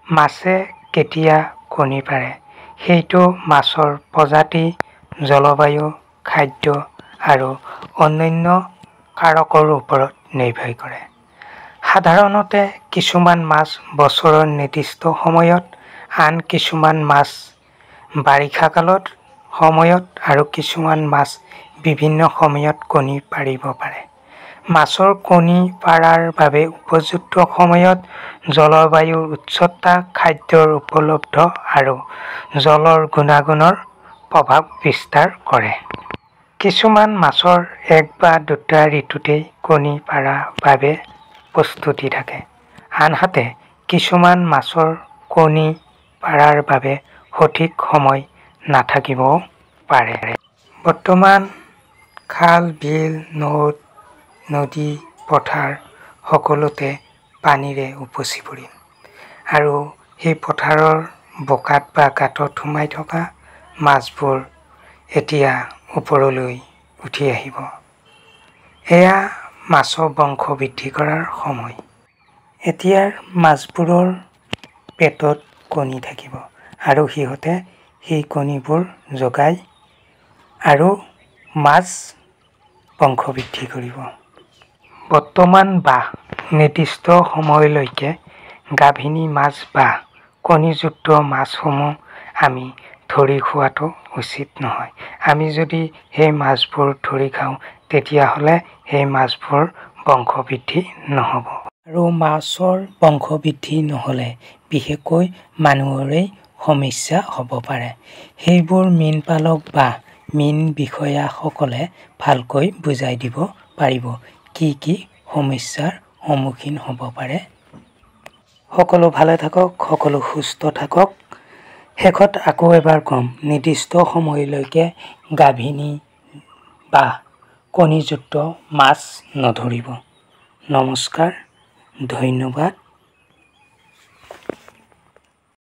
মাছে কেতিয়া কণী পাৰে সেইটো মাছৰ প্ৰজাতি, জলবায়ু, খাদ্য আৰু অন্যান্য কাৰকৰ ওপৰত নিৰ্ভৰ কৰে। সাধাৰণতে কিছুমান মাছ বছৰৰ নিৰ্দিষ্ট সময়ত, আন কিছুমান মাছ বাৰিষা কালত সময়ত আৰু কিছুমান মাছ বিভিন্ন সময়ত কণী পাৰিব পাৰে। মাছৰ কণী পাৰাৰ বাবে উপযুক্ত সময়ত জলবায়ুৰ উষ্ণতা, খাদ্যৰ উপলব্ধ আৰু জলৰ গুণাগুণৰ প্ৰভাৱ বিস্তাৰ কৰে। কিছুমান মাছৰ এক বা দুটা ঋতুতেই কণী পাৰাৰ বাবে প্ৰস্তুতি থাকে, আনহাতে কিছুমান মাছৰ কণী পাৰাৰ বাবে সঠিক সময় নাথাকিবও পাৰে। বৰ্তমান খাল, বিল, নদ, নদী, পথাৰ সকলোতে পানীৰে উপচি পৰিল আৰু সেই পথাৰৰ বোকাত বা গাঁতত সোমাই থকা মাছবোৰ এতিয়া ওপৰলৈ উঠি আহিব। এয়া মাছৰ বংশ বৃদ্ধি কৰাৰ সময়। এতিয়াৰ মাছবোৰৰ পেটত কণী থাকিব আৰু সিহঁতে সেই কণীবোৰ জগাই আৰু মাছ বংশ বৃদ্ধি কৰিব। বৰ্তমান বা নিৰ্দিষ্ট সময়লৈকে গাভিনী মাছ বা কণীযুক্ত মাছসমূহ আমি ধৰি খোৱাটো উচিত নহয়। আমি যদি সেই মাছবোৰ ধৰি খাওঁ তেতিয়াহ'লে সেই মাছবোৰ বংশ বৃদ্ধি নহ'ব। আৰু মাছৰ বংশ বৃদ্ধি নহ'লে বিশেষকৈ মানুহৰেই সমস্যা হ'ব পাৰে। সেইবোৰ মীন পালক বা মীন বিষয়াসকলে ভালকৈ বুজাই দিব পাৰিব কি কি সমস্যাৰ সন্মুখীন হ'ব পাৰে। সকলো ভালে থাকক, সকলো সুস্থ থাকক। শেষত আকৌ এবাৰ ক'ম, নিৰ্দিষ্ট সময়লৈকে গাভিনী বা কণীযুক্ত মাছ নধৰিব। নমস্কাৰ, ধন্যবাদ।